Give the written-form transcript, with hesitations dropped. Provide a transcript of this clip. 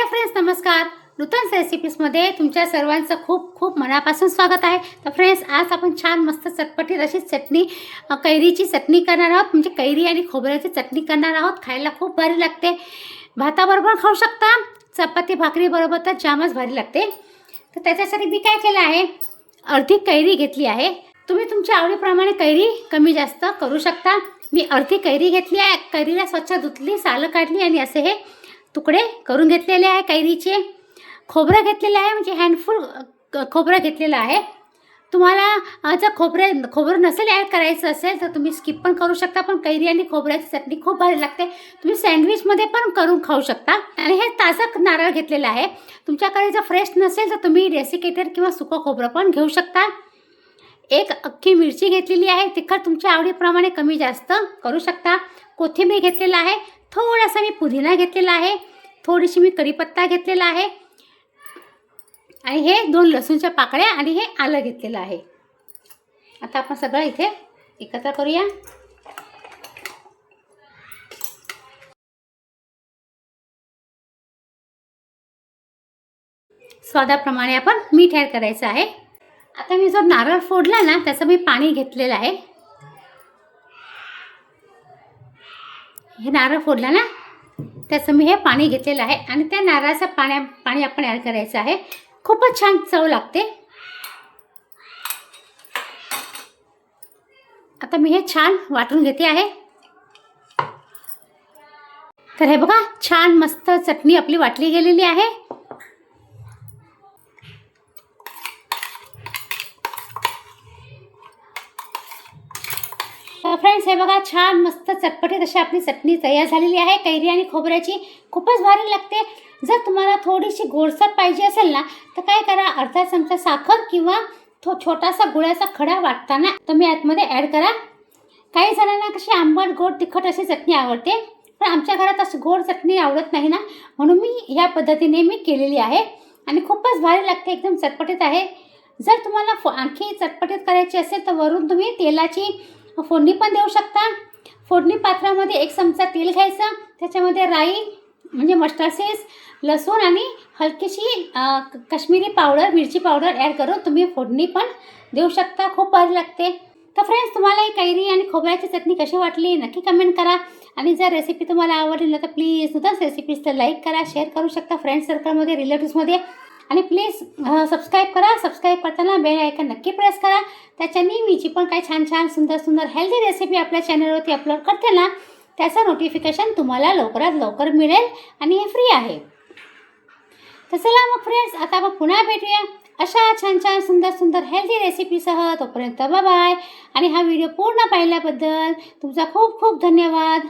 Friends, नमस्कार. नूतन रेसिपीजमध्ये तुमच्या सर्वांचं खूप खूप मनापासून स्वागत आहे. तर फ्रेंड्स, आज आपण छान मस्त चटपटीत अशी चटणी, कैरीची चटणी करणार आहोत. म्हणजे कैरी आणि खोबऱ्याची चटणी करणार आहोत. खायला खूप भारी लागते. भाताबरोबर खाऊ शकता, चपाती भाकरी बरोबर तर जामच भारी लागते. तर त्याच्यासाठी मी काय केलं आहे, अर्धी कैरी घेतली आहे. तुम्ही तुमच्या आवडीप्रमाणे कैरी कमी जास्त करू शकता. मी अर्धी कैरी घेतली आहे. कैरीला स्वच्छ धुतली, सालं काढली आणि असे हे तुकडे करून घेतलेले आहे कैरीचे. खोबरं घेतलेलं आहे, म्हणजे हँडफुल खोबरं घेतलेलं आहे. तुम्हाला जर खोबरं नसेल ॲड करायचं असेल तर तुम्ही स्किप पण करू शकता. पण कैरी आणि खोबऱ्याची चटणी खूप भारी लागते. तुम्ही सँडविचमध्ये पण करून खाऊ शकता. आणि हे ताजं नारळ घेतलेलं आहे. तुमच्याकडे जर फ्रेश नसेल तर तुम्ही डेसिकेटेड किंवा सुकं खोबरं पण घेऊ शकता. एक अख्खी मिरची घेतलेली आहे. तिखट तुमच्या आवडीप्रमाणे कमी जास्त करू शकता. कोथिंबीर घेतलेला आहे. थोडासा मी पुदिना घेतलेला आहे. थोडीशी मी कढीपत्ता घेतलेला आहे. आणि हे 2 लसूणच्या पाकळ्या आणि हे आलं घेतलेलं आहे. आता आपण सगळं इथे एकत्र करूया. स्वादाप्रमाणे आपण मीठ ॲड करायचं आहे. आता मी जो नारळ फोडला ना, त्याचं मी पाणी घेतलेलं आहे. हे नारळ फोडला ना, त्याचं मी हे पाणी घेतलेलं आहे. आणि त्या नारळाचं पाणी आपण ॲड करायचं आहे. खूपच छान चव लागते. आता मी हे छान वाटून घेते आहे. तर हे बघा, छान मस्त चटणी आपली वाटली गेलेली आहे. फ्रेंड्स, हे बघा, छान मस्त चटपटीत अशी आपली चटणी तयार झालेली आहे. कैरी आणि खोबऱ्याची खूपच भारी लागते. जर तुम्हाला थोडीशी गोडसर पाहिजे असेल ना, तर काय करा, अर्धा चमचा साखर किंवा छोटासा गुळाचा खडा वाटताना तुम्ही आतमध्ये ॲड करा. काही जणांना कशी आंबट गोड तिखट अशी चटणी आवडते, पण आमच्या घरात अशी गोड चटणी आवडत नाही ना, म्हणून मी ह्या पद्धतीने मी केलेली आहे. आणि खूपच भारी लागते, एकदम चटपटीत आहे. जर तुम्हाला आणखी चटपटीत करायची असेल तर वरून तुम्ही तेलाची फोडणी पण देऊ शकता. फोडणी पात्रामध्ये 1 चमचा तेल घ्यायचं. त्याच्यामध्ये राई म्हणजे मस्टर्ड सीड्स, लसूण आणि हलकीशी काश्मीरी पावडर, मिरची पावडर ॲड करून तुम्ही फोडणी पण देऊ शकता. खूप भारी लागते. तर फ्रेंड्स, तुम्हाला ही कैरी आणि खोबऱ्याची चटणी कशी वाटली नक्की कमेंट करा. आणि जर रेसिपी तुम्हाला आवडली ना, तर प्लीज नूतन रेसिपीज तर लाईक करा, शेअर करू शकता फ्रेंड्स सर्कलमध्ये, रिलेटिव्समध्ये. आणि प्लीज सबस्क्राईब करा. सबस्क्राईब करताना बेल आयकन नक्की प्रेस करा. त्याच्याने मी जी पण काही छान छान सुंदर सुंदर हेल्दी रेसिपी आपल्या चॅनलवरती अपलोड करते ना, त्याचं नोटिफिकेशन तुम्हाला लवकरात लवकर मिळेल. आणि हे फ्री आहे. तर चला मग फ्रेंड्स, आता आपण पुन्हा भेटूया अशा छान छान सुंदर सुंदर हेल्दी रेसिपीसह. तोपर्यंत बाय बाय. आणि हा व्हिडिओ पूर्ण पाहिल्याबद्दल तुमचा खूप खूप धन्यवाद.